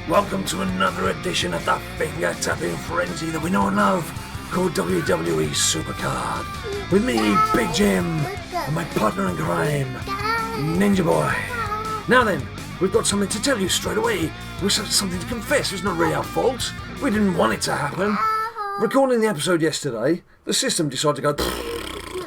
Welcome to another edition of the finger-tapping frenzy that we know and love, called WWE SuperCard. With me, Big Jim, and my partner in crime, Ninja Boy. Now then, we've got something to tell you straight away. We've got something to confess. It's not really our fault. We didn't want it to happen. Recording the episode yesterday, the system decided to go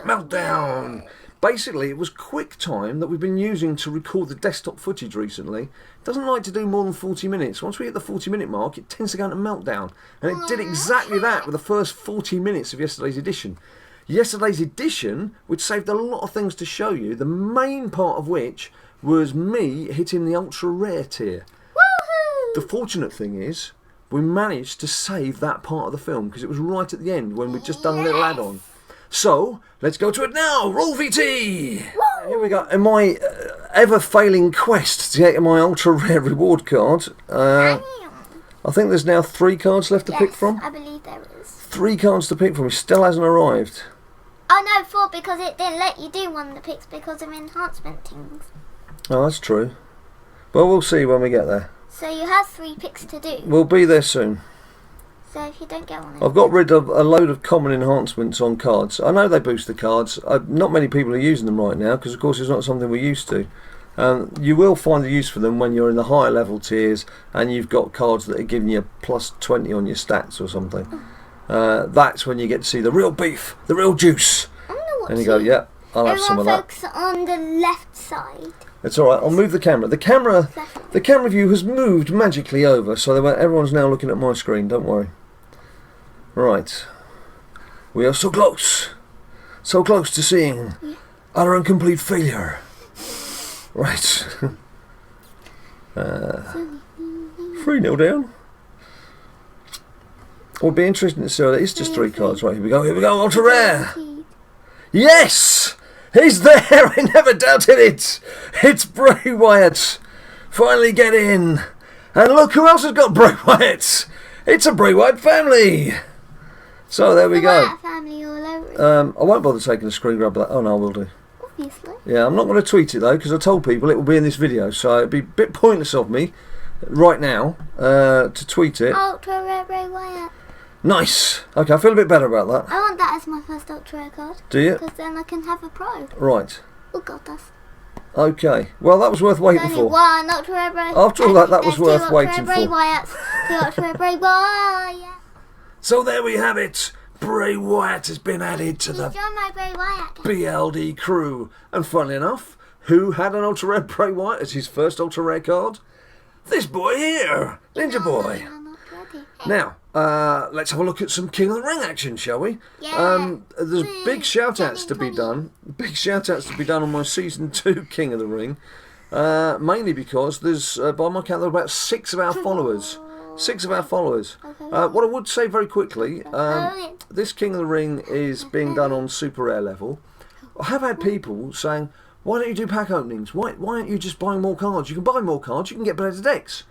meltdown. Basically, it was QuickTime that we've been using to record the desktop footage recently. It doesn't like to do more than 40 minutes. Once we hit the 40-minute mark, it tends to go into meltdown. And it did exactly that with the first 40 minutes of yesterday's edition. Yesterday's edition, which saved a lot of things to show you, the main part of which was me hitting the ultra-rare tier. Woohoo! The fortunate thing is, we managed to save that part of the film, because it was right at the end when we'd just done a little add-on. So, let's go to it now! Roll VT! Woo! Here we go. In my ever-failing quest to get my ultra-rare reward card, I think there's now 3 cards left to pick from. I believe there is. 3 cards to pick from. It still hasn't arrived. Oh no, 4 because it didn't let you do one of the picks because of enhancement things. Oh, that's true. Well, we'll see when we get there. So you have 3 picks to do. We'll be there soon. So if you don't get one... I've got rid of a load of common enhancements on cards. I know they boost the cards. Not many people are using them right now because, of course, it's not something we're used to. You will find a use for them when you're in the higher level tiers and you've got cards that are giving you plus 20 on your stats or something. That's when you get to see the real beef, the real juice. And you go, yeah, I'll have some of that. Focus on the left side. It's all right. I'll move the camera. The camera view has moved magically over, so everyone's now looking at my screen. Don't worry. Right. We are so close to seeing utter and complete failure. Right. 3-0 down. It would be interesting to see. It's just 3 cards. Right, here we go. Ultra rare. Yes! He's there! I never doubted it! It's Bray Wyatt! Finally get in! And look who else has got Bray Wyatt! It's a Bray Wyatt family! So there we go. Wyatt family all over. I won't bother taking a screen grab of that. Oh no, I will do. Obviously. Yeah, I'm not going to tweet it though, because I told people it will be in this video, so it'd be a bit pointless of me right now to tweet it. Ultra rare Bray Wyatt. Nice! Okay, I feel a bit better about that. I want that as my first ultra rare card. Do you? Because then I can have a pro. Right. Oh god, that's... Okay. Well, that was worth waiting There's for. only 1 ultra rare Bray. After all that was worth waiting Bray for. Wyatts. 2 ultra rare Bray Wyatt. So there we have it. Bray Wyatt has been added to the my Bray Wyatt. BLD crew. And funnily enough, who had an ultra rare Bray Wyatt as his first ultra rare card? This boy here, Ninja Boy. I'm not ready. Now, let's have a look at some King of the Ring action, shall we? Yeah. There's big shout-outs to be done. Big shout-outs to be done on my Season 2 King of the Ring. Mainly because there's, by my count, there are about 6 of our followers. 6 of our followers. What I would say very quickly, this King of the Ring is being done on Super Rare level. I have had people saying, why don't you do pack openings? Why aren't you just buying more cards? You can buy more cards, you can get better decks.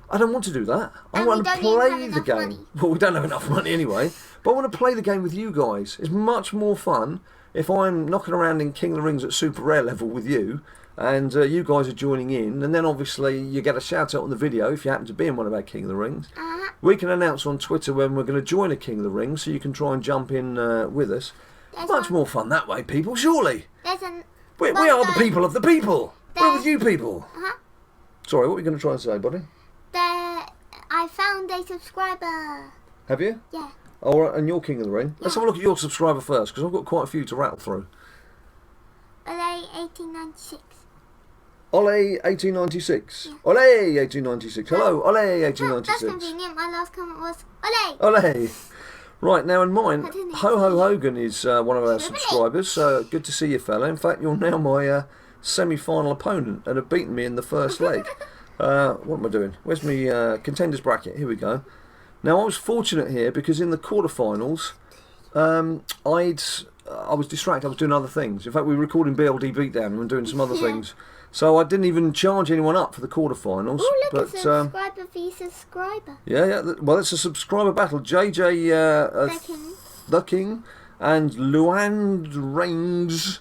I don't want to do that. I want to play the game. Money. Well, we don't have enough money anyway. But I want to play the game with you guys. It's much more fun if I'm knocking around in King of the Rings at Super Rare level with you, and you guys are joining in, and then obviously you get a shout out on the video if you happen to be in one of our King of the Rings. We can announce on Twitter when we're going to join a King of the Rings, so you can try and jump in with us. Much more fun that way, people, surely. We are the people of the people. We're with you people. Sorry, what were you going to try and say, buddy? I found a subscriber. Have you? Yeah. All right, and you're King of the Ring. Let's have a look at your subscriber first, because I've got quite a few to rattle through. Ole 1896. Ole 1896. Yeah. Ole 1896. Hello, Ole 1896. That's convenient. My last comment was Ole. Ole. Right, now in mine, Ho Ho Hogan is one of our subscribers. Good to see you, fella. In fact, you're now my semi-final opponent and have beaten me in the first leg. What am I doing? Where's my contenders bracket? Here we go. Now, I was fortunate here because in the quarterfinals, I was distracted. I was doing other things. In fact, we were recording BLD Beatdown and doing some other things. So I didn't even charge anyone up for the quarterfinals. Oh, look, it's a subscriber v subscriber. Yeah. Well, it's a subscriber battle. JJ the King and Luand Reigns.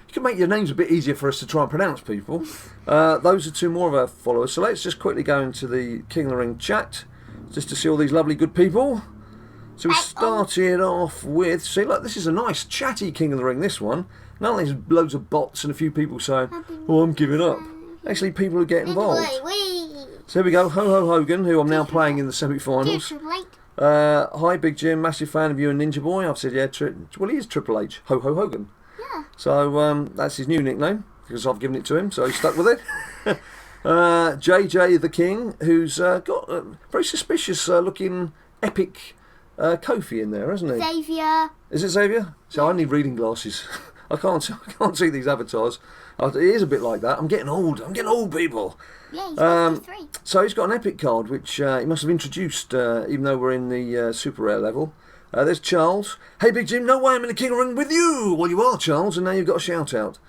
You can make your names a bit easier for us to try and pronounce, people. Those are two more of our followers. So let's just quickly go into the King of the Ring chat, just to see all these lovely good people. So we started off with, see, look, this is a nice chatty King of the Ring, this one. None of these loads of bots and a few people saying, oh, I'm giving up. Actually, people who get involved. So here we go, Ho Ho Hogan, who I'm now playing in the semi-finals. Hi, Big Jim, massive fan of you and Ninja Boy. I've said, yeah, well, he is Triple H, Ho Ho Hogan. Yeah. So that's his new nickname, because I've given it to him, so he's stuck with it. JJ the King, who's got a very suspicious looking epic Kofi in there, hasn't he? Xavier. Is it Xavier? So I need reading glasses. I can't see these avatars. It is a bit like that. I'm getting old, people. Yeah, he's 53. So he's got an epic card, which he must have introduced, even though we're in the super rare level. There's Charles. Hey, Big Jim, no way I'm in the King of the Ring with you. Well, you are, Charles, and now you've got a shout-out.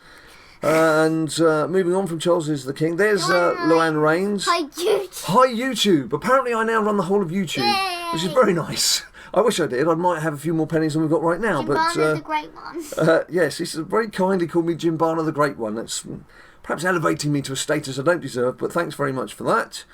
And moving on from Charles is the King. There's Luann Rains. Hi, YouTube. Hi, YouTube. Apparently I now run the whole of YouTube, which is very nice. I wish I did. I might have a few more pennies than we've got right now. Jimbana the Great One. Yes, he's very kindly called me Jimbana the Great One. That's perhaps elevating me to a status I don't deserve, but thanks very much for that.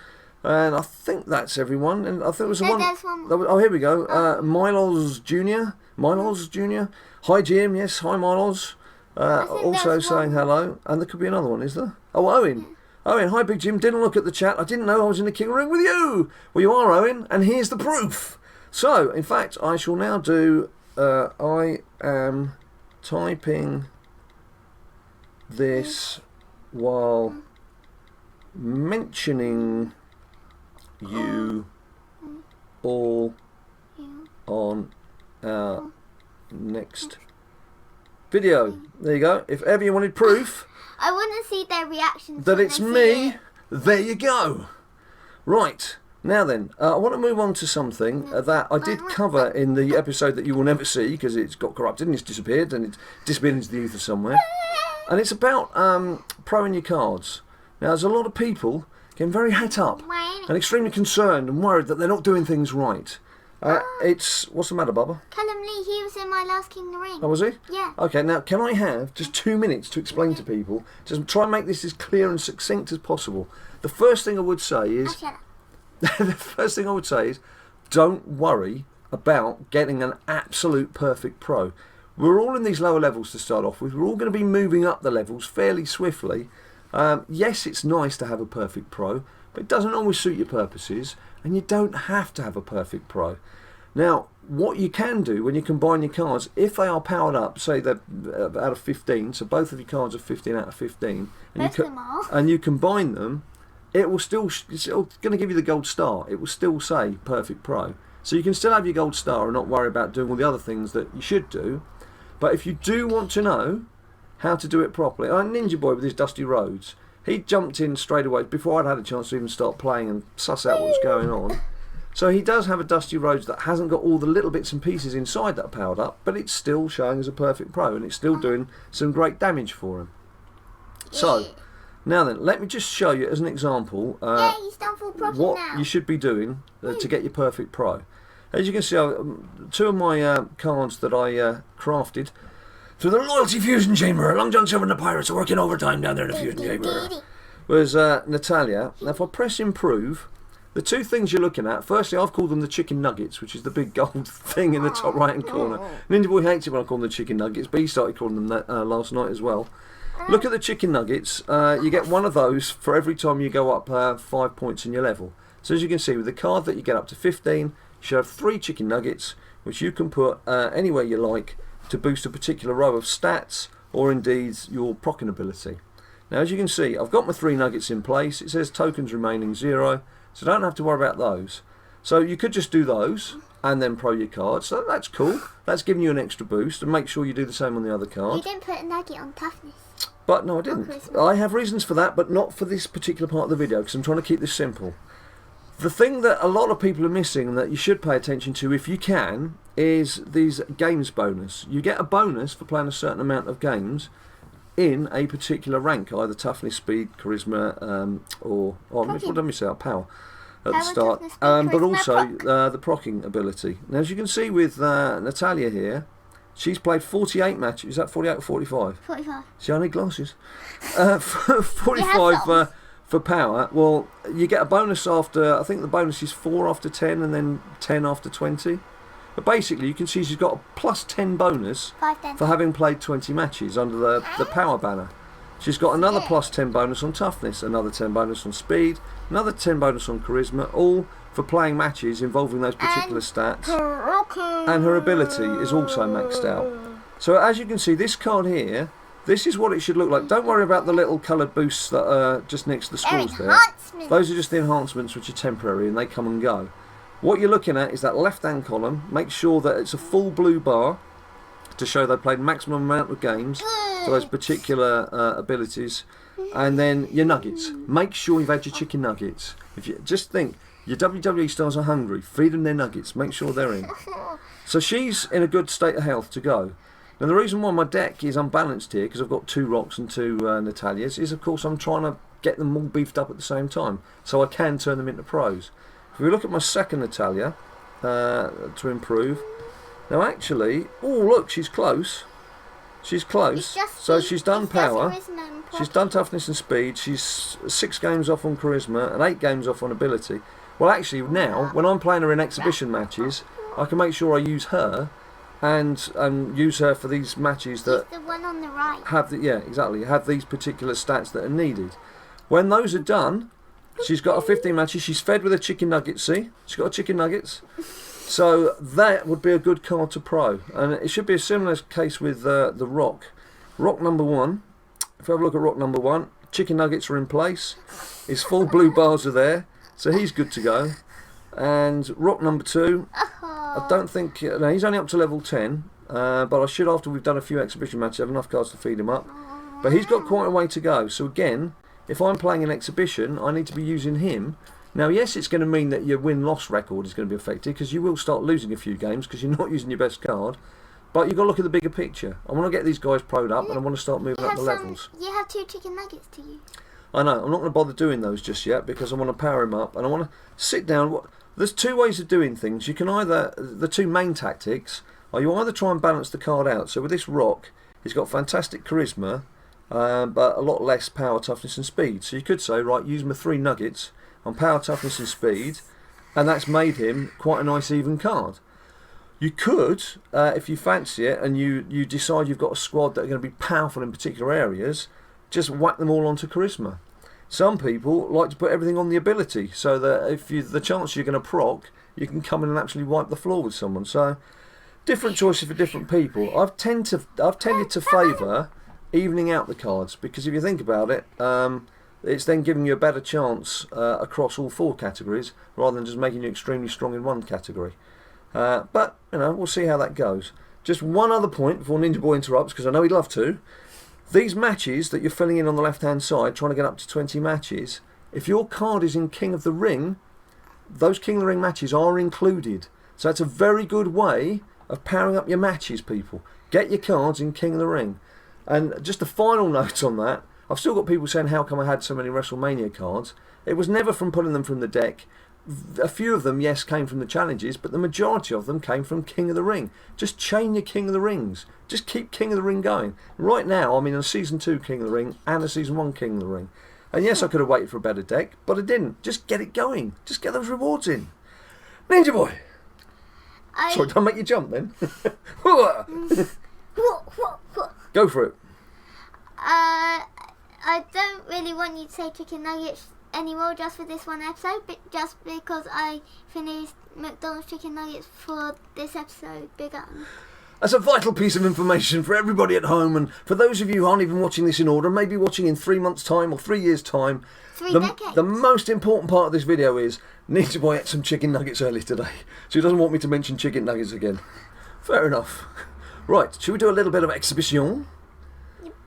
And I think that's everyone. And I think there was one. There's one more. Oh, here we go. Milos Jr. Milos Jr. Hi, Jim. Yes, hi, Milos. Also saying hello. And there could be another one, is there? Oh, Owen. Owen, hi, Big Jim. Didn't look at the chat. I didn't know I was in the King of the Ring with you. Well, you are, Owen, and here's the proof. So, in fact, I shall now do, I am typing this while mentioning you all on our next video. There you go. If ever you wanted proof I want to see their reactions. that it's me, there you go. Right. Now then, I want to move on to something that I did cover in the episode that you will never see because it's got corrupted and it's disappeared and it's disappeared into the ether somewhere. And it's about proing your cards. Now, there's a lot of people getting very het up and extremely concerned and worried that they're not doing things right. What's the matter, Bubba? Callum Lee, he was in my last King of the Ring. Oh, was he? Yeah. Okay, now can I have just 2 minutes to explain to people? Just try and make this as clear and succinct as possible. The first thing I would say is... The first thing I would say is, don't worry about getting an absolute perfect pro. We're all in these lower levels to start off with. We're all going to be moving up the levels fairly swiftly. Yes, it's nice to have a perfect pro, but it doesn't always suit your purposes, and you don't have to have a perfect pro. Now, what you can do when you combine your cards, if they are powered up, say they're out of 15, so both of your cards are 15 out of 15, and you combine them, it will still, it's going to give you the gold star. It will still say perfect pro. So you can still have your gold star and not worry about doing all the other things that you should do. But if you do want to know how to do it properly, Ninja Boy with his Dusty Roads, he jumped in straight away before I'd had a chance to even start playing and suss out what was going on. So he does have a Dusty Roads that hasn't got all the little bits and pieces inside that are powered up, but it's still showing as a perfect pro and it's still doing some great damage for him. So... now then, let me just show you as an example he's done full profit what now. you should be doing to get your perfect pro. As you can see, two of my cards that I crafted through the Loyalty Fusion Chamber. Long John Silver and the Pirates are working overtime down there in the Fusion Chamber. Was Natalia. Now if I press improve, the two things you're looking at, firstly I've called them the chicken nuggets, which is the big gold thing in the top right hand corner. Ninja Boy hates it when I call them the chicken nuggets, but he started calling them that last night as well. Look at the chicken nuggets. You get one of those for every time you go up 5 points in your level. So as you can see, with the card that you get up to 15, you should have 3 chicken nuggets, which you can put anywhere you like to boost a particular row of stats or indeed your proccing ability. Now as you can see, I've got my 3 nuggets in place. It says tokens remaining 0, so don't have to worry about those. So you could just do those and then pro your card. So that's cool. That's giving you an extra boost, and make sure you do the same on the other card. You didn't put a nugget on toughness. But no, I didn't. I have reasons for that, but not for this particular part of the video, because I'm trying to keep this simple. The thing that a lot of people are missing and that you should pay attention to if you can is these games bonus. You get a bonus for playing a certain amount of games in a particular rank, either toughness, speed, charisma, or what did we say? Power at the start, but also the proccing ability. Now as you can see with Natalia here, She's played 48 matches. Is that 48 or 45? 45. See, I need glasses. 45 for power. Well, you get a bonus after, I think the bonus is 4 after 10 and then 10 after 20. But basically, you can see she's got a plus 10 bonus 5 then. for having played 20 matches under the power banner. She's got another plus 10 bonus on toughness, another 10 bonus on speed, another 10 bonus on charisma, all for playing matches involving those particular stats. And her ability is also maxed out. So as you can see, this card here, this is what it should look like. Don't worry about the little coloured boosts that are just next to the scores there. Those are just the enhancements which are temporary and they come and go. What you're looking at is that left-hand column. Make sure that it's a full blue bar to show they played maximum amount of games for those particular abilities. And then your nuggets. Make sure you've had your chicken nuggets. If you just think, your WWE stars are hungry, feed them their nuggets, make sure they're in. So she's in a good state of health to go. Now the reason why my deck is unbalanced here, because I've got 2 Rocks and 2 Natalias, is of course I'm trying to get them all beefed up at the same time, so I can turn them into pros. If we look at my second Natalia, to improve, now actually, oh look, she's close. She's close, so she's done power, she's done toughness and speed, she's 6 games off on charisma and 8 games off on ability. Well actually now, when I'm playing her in exhibition matches, I can make sure I use her and use her for these matches that the one on the right. have have these particular stats that are needed. When those are done, she's got her 15 matches, she's fed with a chicken nugget, see? She's got her chicken nuggets. So that would be a good card to pro. And it should be a similar case with the Rock. Rock number 1, if you have a look at Rock number 1, chicken nuggets are in place, his full blue bars are there, so he's good to go. And Rock number 2, I don't think, no, he's only up to level 10, but I should, after we've done a few exhibition matches, have enough cards to feed him up. But he's got quite a way to go. So again, if I'm playing an exhibition, I need to be using him. Now, yes, it's going to mean that your win-loss record is going to be affected because you will start losing a few games because you're not using your best card. But you've got to look at the bigger picture. I want to get these guys pro'd up and I want to start moving up the levels. You have 2 chicken nuggets to use. I know, I'm not going to bother doing those just yet because I want to power him up and I want to sit down. There's 2 ways of doing things. You can either, the 2 main tactics are you either try and balance the card out. So with this Rock, he's got fantastic charisma, but a lot less power, toughness and speed. So you could say, right, use my 3 nuggets on power, toughness and speed, and that's made him quite a nice even card. You could, if you fancy it and you decide you've got a squad that are going to be powerful in particular areas, just whack them all onto charisma. Some people like to put everything on the ability, so that if the chance you're going to proc, you can come in and actually wipe the floor with someone. So different choices for different people. I've tended to favour evening out the cards, because if you think about it, it's then giving you a better chance across all 4 categories rather than just making you extremely strong in one category. But you know, we'll see how that goes. Just one other point before Ninja Boy interrupts, because I know he'd love to. These matches that you're filling in on the left hand side, trying to get up to 20 matches, if your card is in King of the Ring, those King of the Ring matches are included. So that's a very good way of powering up your matches, people. Get your cards in King of the Ring. And just a final note on that, I've still got people saying how come I had so many WrestleMania cards. It was never from pulling them from the deck. A few of them, yes, came from the challenges, but the majority of them came from King of the Ring. Just chain your King of the Rings. Just keep King of the Ring going. Right now, I'm in a Season 2 King of the Ring and a Season 1 King of the Ring. And yes, I could have waited for a better deck, but I didn't. Just get it going. Just get those rewards in. Ninja Boy! Sorry, don't make you jump then. Go for it. I don't really want you to say chicken nuggets anymore just for this one episode, but just because I finished McDonald's chicken nuggets for this episode. Big up. That's a vital piece of information for everybody at home, and for those of you who aren't even watching this in order, maybe watching in 3 months' time or 3 years' time. 3 decades. The most important part of this video is Ninja Boy ate some chicken nuggets early today, so he doesn't want me to mention chicken nuggets again. Fair enough. Right, should we do a little bit of exhibition?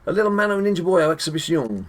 A little Mano Ninja Boyo exhibition.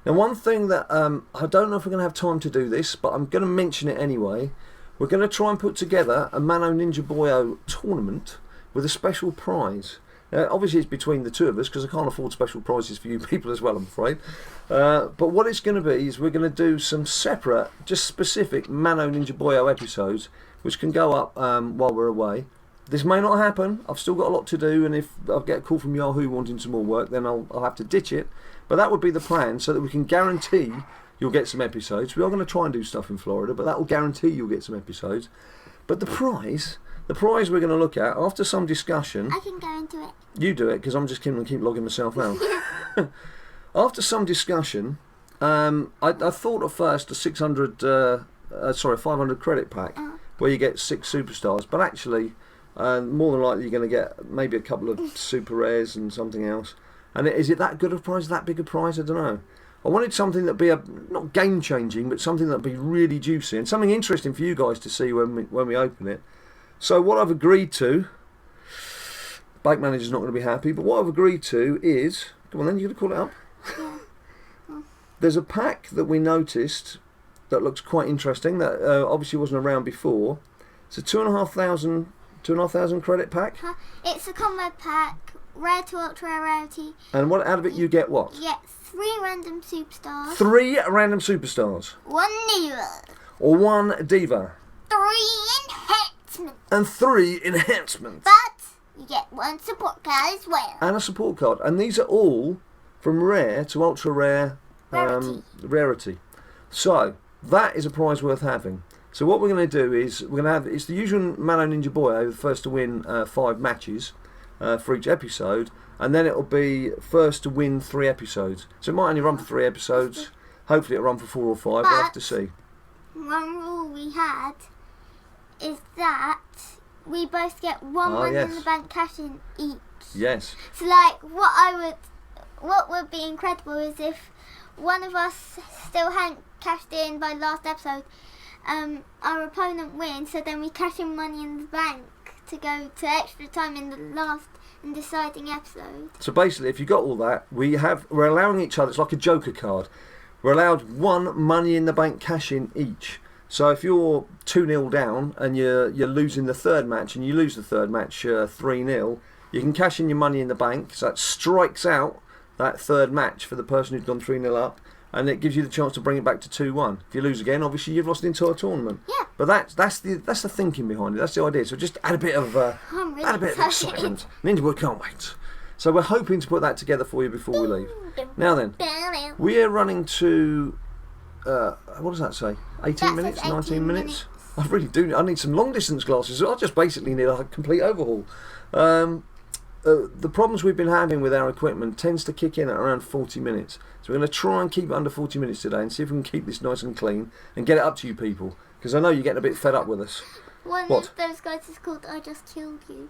Now, one thing that I don't know if we're going to have time to do this, but I'm going to mention it anyway. We're going to try and put together a Mano Ninja Boyo tournament with a special prize. Now, obviously, it's between the 2 of us because I can't afford special prizes for you people as well, I'm afraid. But what it's going to be is we're going to do some separate, just specific Mano Ninja Boyo episodes, which can go up while we're away. this may not happen. I've still got a lot to do, and if I get a call from Yahoo wanting some more work, then I'll have to ditch it. But that would be the plan, so that we can guarantee you'll get some episodes. We are going to try and do stuff in Florida, but that will guarantee you'll get some episodes. But the prize we're going to look at, after some discussion... I can go into it. You do it, because I'm just going to keep logging myself out. After some discussion, I thought at first a 500 credit pack, where you get 6 superstars, but actually, more than likely you're going to get maybe a couple of super rares and something else. And is it that good a prize, that big a prize? I don't know. I wanted something that'd be not game changing, but something that'd be really juicy and something interesting for you guys to see when we open it. So what I've agreed to, Bank Manager's not going to be happy, but what I've agreed to is, come on then, you're going to call it up. There's a pack that we noticed that looks quite interesting, that obviously wasn't around before. It's a 2,500 credit pack. It's a combo pack, rare to ultra rare rarity. And what out of it you get what? You get 3 random superstars. 3 random superstars. 1 diva. Or 1 diva. 3 enhancements. And 3 enhancements. But you get 1 support card as well. And a support card. And these are all from rare to ultra rare rarity. So that is a prize worth having. So what we're going to do is we're going to have, it's the usual Mano Ninja Boyo, the first to win 5 matches for each episode, and then it'll be first to win 3 episodes. So it might only run for 3 episodes. Hopefully it'll run for 4 or 5. We'll have to see. One rule we had is that we both get 1 money in the bank cash in each. Yes. So like what would be incredible is if one of us still hadn't cashed in by last episode, our opponent wins, so then we cash in money in the bank to go to extra time in the last and deciding episode. So basically, if you got all that, we're allowing each other, it's like a joker card. We're allowed 1 money in the bank cash in each. So if you're 2-0 down and you're losing the 3rd match, and you lose the 3rd match 3-0, you can cash in your money in the bank, so that strikes out that 3rd match for the person who's gone 3-0 up, and it gives you the chance to bring it back to 2-1. If you lose again, obviously you've lost the entire tournament. Yeah. But that's the thinking behind it. That's the idea. So just add a bit of excitement. Ninja Boy can't wait. So we're hoping to put that together for you before we leave. Now then, we're running to what does that say? 18 minutes, 19 minutes. I really do. I need some long distance glasses. I just basically need a complete overhaul. The problems we've been having with our equipment tends to kick in at around 40 minutes. So we're going to try and keep it under 40 minutes today and see if we can keep this nice and clean and get it up to you people. Because I know you're getting a bit fed up with us. One of those guys is called I Just Killed You.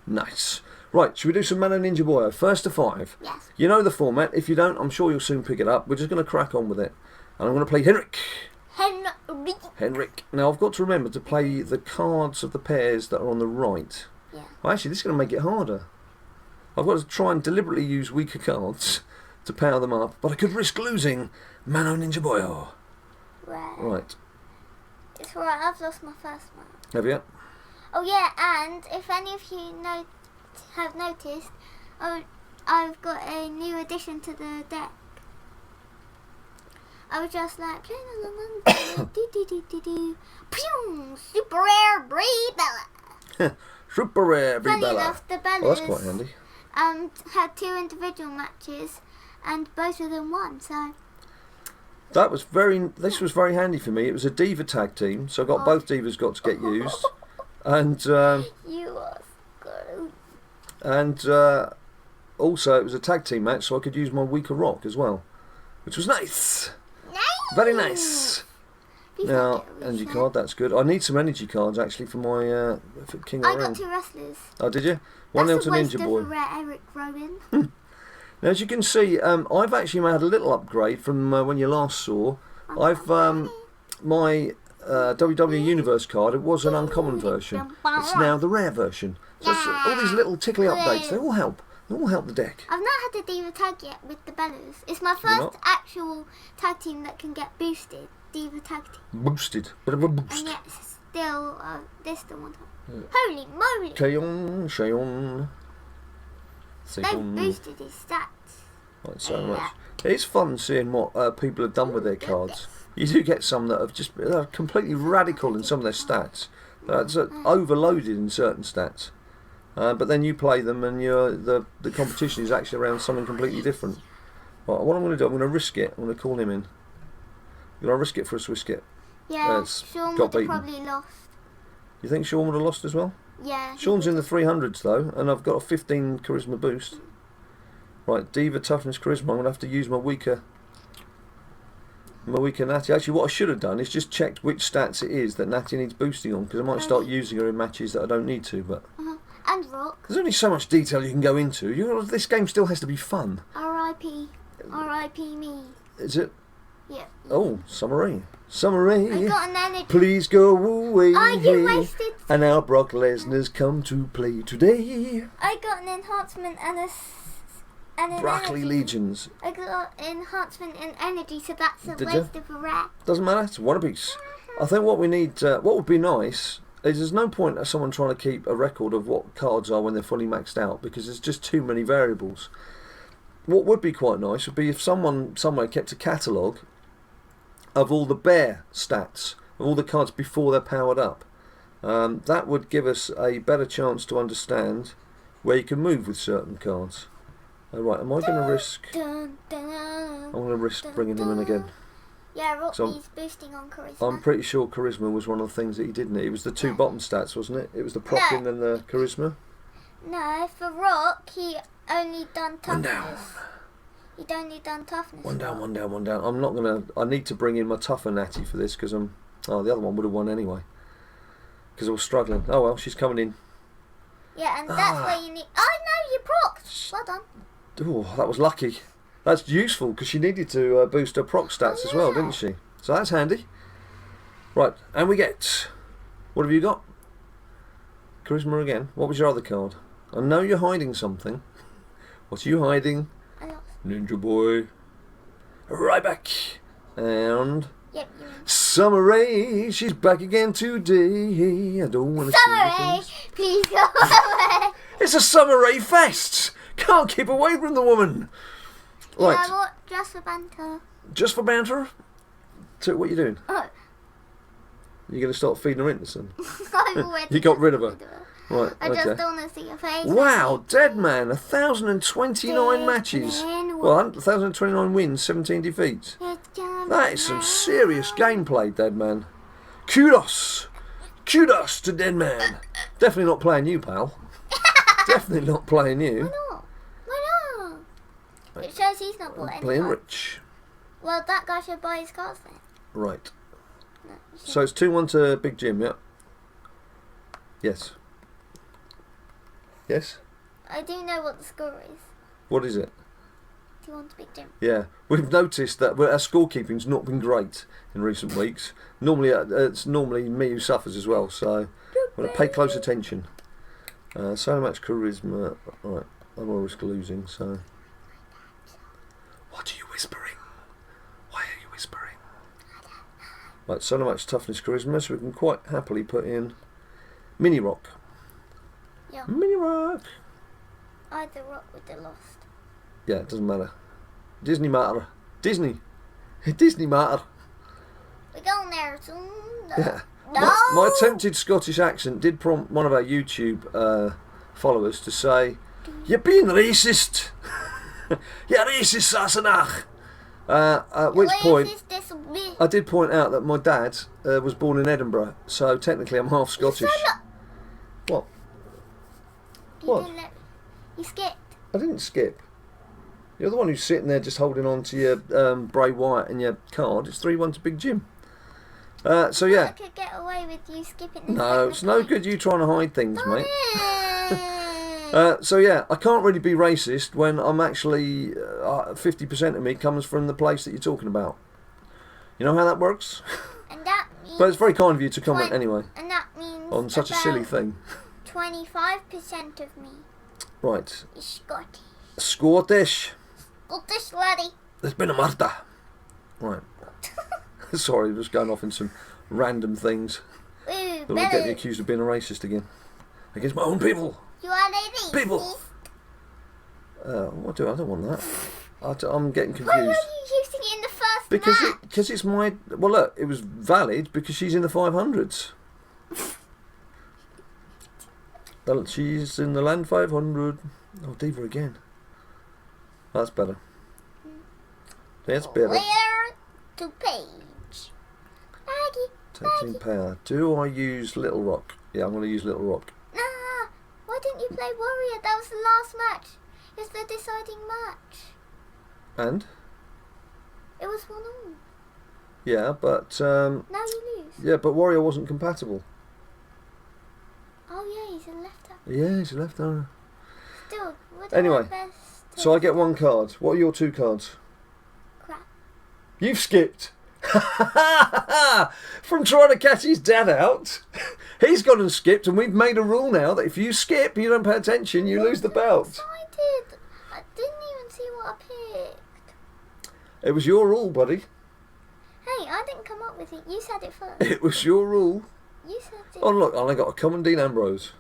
Nice. Right, should we do some Mano Ninja Boyo? First to 5. Yes. You know the format. If you don't, I'm sure you'll soon pick it up. We're just going to crack on with it. And I'm going to play Henrik. Henrik. Now I've got to remember to play the cards of the pairs that are on the right. Yeah. Well, actually, this is going to make it harder. I've got to try and deliberately use weaker cards to power them up, but I could risk losing Mano Ninja Boyo. Right. It's alright, I've lost my first one. Have you? Oh yeah, and if any of you have noticed, I've got a new addition to the deck. I was just like playing along super rare Brie Bella. Super rare Brie Bella. Funny enough, the Bellas that's quite handy. Had 2 individual matches, and both of them won. So this was very handy for me. It was a diva tag team, so I got both divas got to get used, and you are good. And also it was a tag team match, so I could use my weaker rock as well, which was nice. Very nice. Now, energy card, that's good. I need some energy cards actually for my for King of the Ring. I got 2 wrestlers. Oh, did you? 1-0 to Ninja Boy. Rare Eric Rowan. Now, as you can see, I've actually had a little upgrade from when you last saw. I've my WWE Universe card. It was an uncommon version. It's now the rare version. So all these little tickly updates, they all help. They all help the deck. I've not had a diva tag yet with the Bellas. It's my first actual tag team that can get boosted. Diva tag team. Boosted. Bit of a boost. And yet still, there's still one time. Yeah. Holy moly! Shayon. They've boosted his stats. Right, so much. It's fun seeing what people have done with their cards. You do get some that have just completely radical in some of their stats. That's overloaded in certain stats. But then you play them and the competition is actually around something completely different. Right, what I'm going to do, I'm going to risk it. I'm going to call him in. I'm going to risk it for a Swisskit. Yeah, Sean would have probably lost. You think Sean would have lost as well? Yeah. Sean's in the 300s though, and I've got a 15 charisma boost. Right, Diva, toughness, charisma. I'm going to have to use my weaker Natty. Actually, what I should have done is just checked which stats it is that Natty needs boosting on, because I might start using her in matches that I don't need to. But and Rock. There's only so much detail you can go into. This game still has to be fun. R.I.P. R.I.P. me. Is it? Yeah. Oh, Summeray. Summeray. I got an energy. Please go away. Oh, you wasted. And now Brock Lesnar's come to play today. I got an enhancement and an Broccoli energy. Legions. I got enhancement and energy, so that's a waste of a rat. Doesn't matter. It's one apiece. I think what we need, what would be nice, is there's no point of someone trying to keep a record of what cards are when they're fully maxed out, because there's just too many variables. What would be quite nice would be if someone somewhere kept a catalogue of all the bare stats, of all the cards before they're powered up. That would give us a better chance to understand where you can move with certain cards. Right, am I going to risk... I'm going to risk bringing him in again. Yeah, Rockney's boosting on charisma. I'm pretty sure charisma was one of the things that he didn't. It was the two bottom stats, wasn't it? It was the proccing and the charisma. No, for Rock, he only done toughness. One down. He'd only done toughness. One down. I'm not going to... I need to bring in my tougher Natty for this, because I'm... Oh, the other one would have won anyway. Because I was struggling. Oh well, she's coming in. Yeah, and that's where you need... Oh no, you procced! Well done. Oh, that was lucky. That's useful, because she needed to boost her proc stats as well, didn't she? So that's handy. Right, and we get... What have you got? Charisma again. What was your other card? I know you're hiding something. What are you hiding? I lost. Ninja Boy. Right back. And... Yep, Summer Rae, she's back again today. I don't want to see Summer Rae, please go away. It's a Summer Rae fest. Can't keep away from the woman. Right. Yeah, what? Just for banter. Just for banter? So what are you doing? Oh. You're going to start feeding her into some? I've already You got rid of her? Right, I just don't want to see your face. Wow, dead man, 1,029 matches. Well, 1,029 wins, 17 defeats. That is some serious gameplay, dead man. Kudos. Kudos to dead man. Definitely not playing you, pal. Definitely not playing you. Why not? Why not? It shows he's not bought any playing cards. rich. Well, that guy should buy his cards then. Right. No, So it's 2-1 to Big Jim, yeah? Yes. Yes? I do know what the score is. What is it? 2-1 to Big Jim. Yeah, we've noticed that our scorekeeping's not been great in recent weeks. Normally, it's normally me who suffers as well, so I'm going to pay close attention. So much charisma. Right, I don't want to risk losing, so... What are you whispering? Why are you whispering? Right, so much toughness, charisma, so we can quite happily put in Mini Rock. Yeah. Mini Rock! Either Rock would have lost. Yeah, it doesn't matter. Disney matter. Disney. Disney matter. We're going there soon. Yeah. No. My attempted Scottish accent did prompt one of our YouTube followers to say, "You're being racist." You're racist, Sassenach. At which point, I did point out that my dad was born in Edinburgh, so technically I'm half Scottish. What? What? You skipped. I didn't skip. You're the one who's sitting there just holding on to your Bray Wyatt and your card. It's 3-1 to Big Jim. So yeah. I could get away with you skipping. No, it's no good you trying to hide things, mate. So yeah, I can't really be racist when I'm actually 50% of me comes from the place that you're talking about. You know how that works? And that means But it's very kind of you to comment anyway. And that means on such a silly thing. 25% of me. Right. Is Scottish. Scottish. Scottish laddie. There's been a murder. Right. Sorry, just going off in some random things. Ooh, That will get me accused of being a racist again. Against my own people. You are a racist. People. What do I don't want that. I'm getting confused. Why are you using it in the first Because it's my... Well, look, it was valid because she's in the 500s. She's in the land 500. Oh, Diva again. That's better. That's better. Clear to page. Taking power. Do I use Little Rock? Yeah, I'm going to use Little Rock. Nah, why didn't you play Warrior? That was the last match. It's the deciding match. And? It was 1-1. Yeah, but... now you lose. Yeah, but Warrior wasn't compatible. Oh yeah, he's a left-hander. Yeah, he's a left-hander. Still, would anyway, so I get 1 card. What are your 2 cards? Crap. You've skipped. From trying to catch his dad out. He's gone and skipped, and we've made a rule now that if you skip, you don't pay attention, you lose the belt. I did. I didn't even see what I picked. It was your rule, buddy. Hey, I didn't come up with it. You said it first. It was your rule. You said it. Oh look, I got a common Dean Ambrose.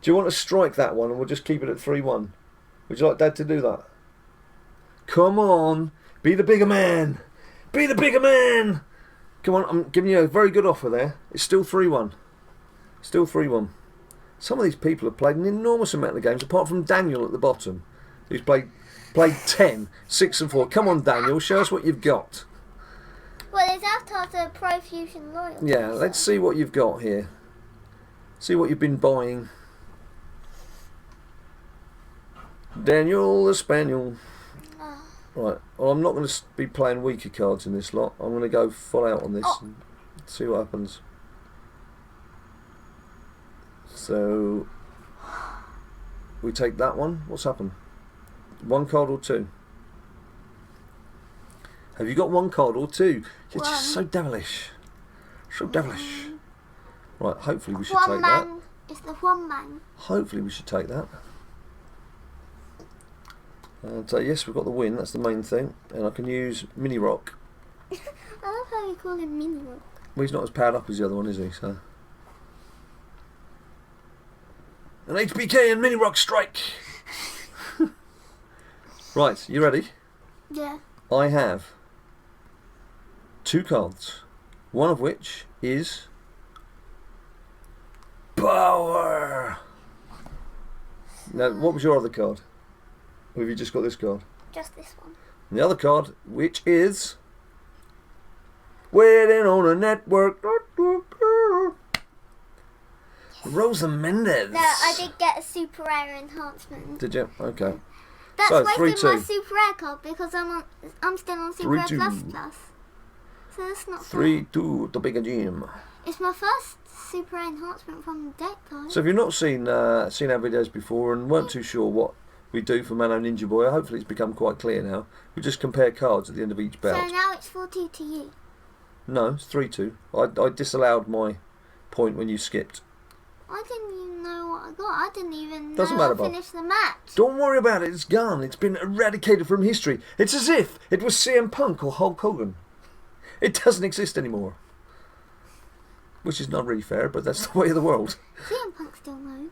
Do you want to strike that one and we'll just keep it at 3-1? Would you like Dad to do that? Come on, be the bigger man. Be the bigger man. Come on, I'm giving you a very good offer there. It's still 3-1. Still 3-1. Some of these people have played an enormous amount of games, apart from Daniel at the bottom, who's played 10, 6 and 4. Come on, Daniel, show us what you've got. Well, it's after Pro Fusion Loyalty. Yeah, let's see what you've got here. See what you've been buying. Daniel the Spaniel. Oh. Right, well, I'm not going to be playing weaker cards in this lot. I'm going to go full out on this and see what happens. So, we take that one. What's happened? 1 card or 2? Have you got 1 card or 2? You're just so devilish. So devilish. Right, hopefully we should take that. It's the 1 man. Hopefully we should take that. And yes, we've got the win, that's the main thing. And I can use Mini Rock. I love how you call him Mini Rock. Well, he's not as powered up as the other one, is he? So, an HBK and Mini Rock strike! Right, you ready? Yeah. I have 2 cards, one of which is power. Now, what was your other card? Or have you just got this card? Just this one. And the other card, which is waiting on a network. Rosa Mendez. No, I did get a super rare enhancement. Did you? Okay. That's so, wasted my super rare card because I'm still on super rare plus. So that's not 3-2, the bigger gym. It's my first super rare enhancement from the deck card. So if you've not seen our videos before and weren't too sure what we do for Mano Ninja Boy, hopefully it's become quite clear now. We just compare cards at the end of each belt. So now it's 4-2 to you. No, it's 3-2. I disallowed my point when you skipped. I didn't even know what I got. I didn't even Doesn't know matter, I finished the match. Don't worry about it. It's gone. It's been eradicated from history. It's as if it was CM Punk or Hulk Hogan. It doesn't exist anymore. Which is not really fair, but that's the way of the world. CM Punk's still known.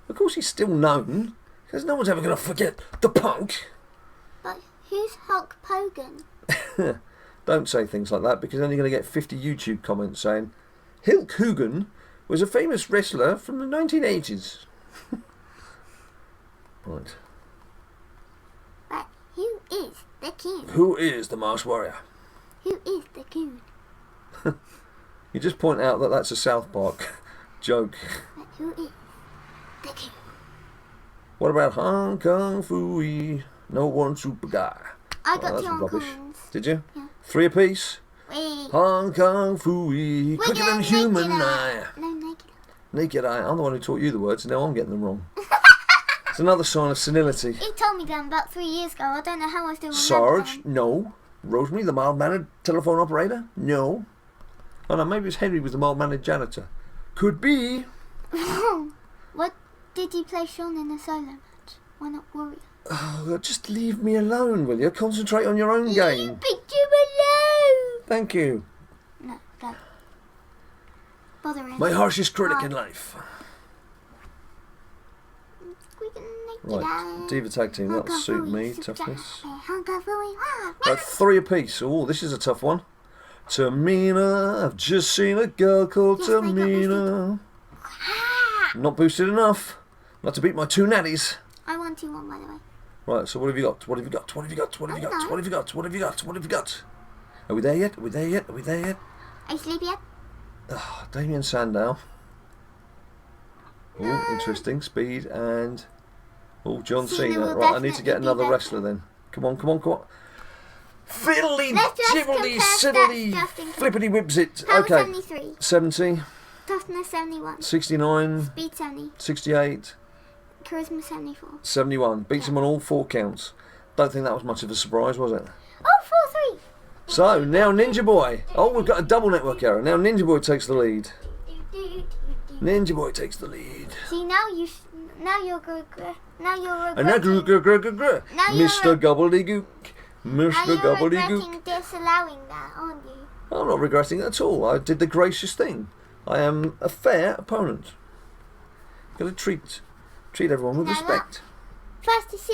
Of course he's still known. Because no one's ever going to forget the Punk. But who's Hulk Hogan? Don't say things like that, because then you're going to get 50 YouTube comments saying Hulk Hogan was a famous wrestler from the 1980s. Right. But who is the king? Who is the Masked Warrior? Who is the king? You just point out that that's a South Park joke. But who is the king? What about Hong Kong Phooey? No one super guy. I got 2 rubbish. coins. Did you? Yeah. 3 apiece? Wait. Hong Kong Phooey. Quicker than human eye. No, naked. Naked eye. I'm the one who taught you the words, and now I'm getting them wrong. It's another sign of senility. He told me them about 3 years ago. I don't know how I still remember Sarge? them. No. Rosemary, the mild-mannered telephone operator? No. Oh no, maybe it's Henry was the mild-mannered janitor. Could be. What did you play Sean in the solo match? Why not Warrior? Oh, just leave me alone, will you? Concentrate on your own game. You picked you alone. Thank you. No, don't. Bother him. My harshest critic in life. Right, Diva Tag Team, that'll suit me. Toughness. Right, 3 apiece. Oh, this is a tough one. Tamina, I've just seen a girl called Tamina. Not boosted enough. Not to beat my 2 natties. I won 2-1, by the way. Right, so what have you got? What have you got? What have you got? What have you got? What have you got? What have you got? What have you got? Are we there yet? Are we there yet? Are we there yet? Are you sleepy yet? Oh, Damien Sandow. Oh, interesting. Speed and... Oh, John Cena. Right, I need to get another wrestler then. Come on, come on, come on. Fiddly, jibbly, siddly, flippity whips it. Okay. 73. 70. Toughness 71. 69. Speed 70. 68. Charisma 74. 71. Beats him on all 4 counts. Don't think that was much of a surprise, was it? Oh, 4-3. So, now Ninja Boy. Oh, we've got a double network error. Now Ninja Boy takes the lead. Ninja Boy takes the lead. See, now you're regretting. And now Mr. Gobbledygook. Mr. Gobbledygook. You're regretting disallowing that, aren't you? I'm not regretting it at all. I did the gracious thing. I am a fair opponent. Got to treat everyone with respect. First to 6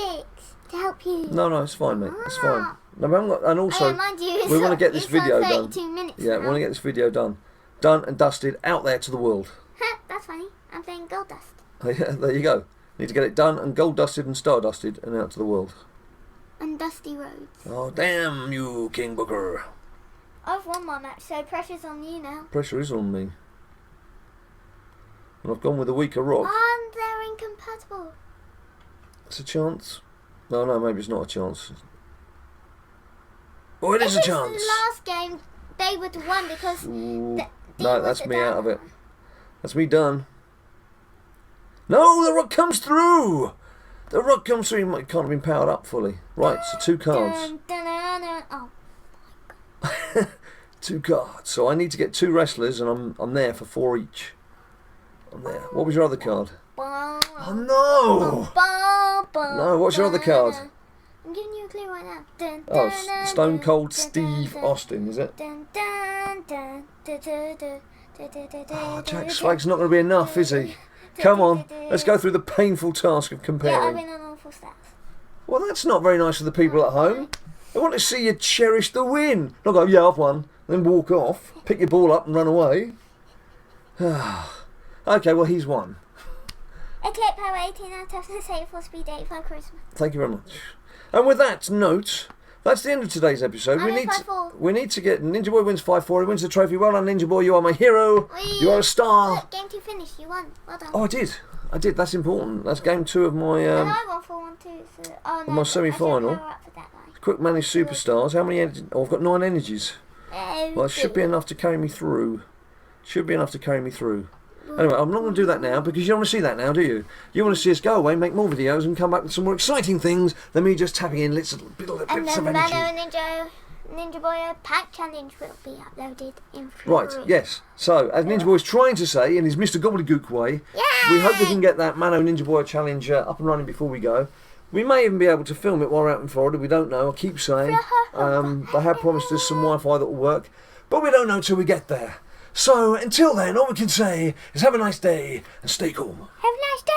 to help you. No, it's fine, mate. It's fine. No, and also, mind you, we want to get this video done. 32 minutes Yeah, we want to get this video done and dusted out there to the world. That's funny. I'm playing Gold Dust. Yeah, there you go. Need to get it done and gold dusted and star dusted and out to the world. And dusty roads. Oh, damn you, King Booker. I've won my match, so pressure's on you now. Pressure is on me. And I've gone with a weaker rock. And they're incompatible. It's a chance. No, maybe it's not a chance. Oh, it is a chance. The last game, they would have won because... No, that's me out of it. That's me done. No, the rock comes through. The rock comes through. It can't have been powered up fully. Right, so 2 cards. Oh. 2 cards. So I need to get 2 wrestlers, and I'm there for 4 each. I'm there. What was your other card? Oh no! No, what's your other card? I'm giving you a clue right now. Oh, Stone Cold Steve Austin, is it? Oh, Jack Swag's not going to be enough, is he? Come on, let's go through the painful task of comparing. Yeah, I've been on awful stats. Well, that's not very nice for the people at home. They want to see you cherish the win. Not go, yeah, I've won, then walk off, pick your ball up and run away. Okay, well, he's won. Eclipse power 18 and toughness 84, speed 85, charisma. Thank you very much. And with that note, that's the end of today's episode. We need to get Ninja Boy wins 5-4. He wins the trophy. Well done, Ninja Boy. You are my hero. You are a star. Look, game 2 finished. You won. Well done. Oh, I did. That's important. That's game 2 of my and I won 4-1 too. So, my semi-final. Quick managed superstars. How many? Oh, I've got 9 energies. Well, it should be enough to carry me through. Anyway, I'm not going to do that now because you don't want to see that now, do you? You want to see us go away, make more videos, and come back with some more exciting things than me just tapping in little bits of energy. And the Ninja Boy Pack Challenge will be uploaded in February. Right, yes. So, as Ninja Boy's trying to say in his Mr. Gobbledygook way, we hope we can get that Mano Ninja Boy Challenge up and running before we go. We may even be able to film it while we're out in Florida. We don't know. I keep saying. They have promised us some Wi-Fi that will work, but we don't know till we get there. So, until then, all we can say is have a nice day and stay cool. Have a nice day.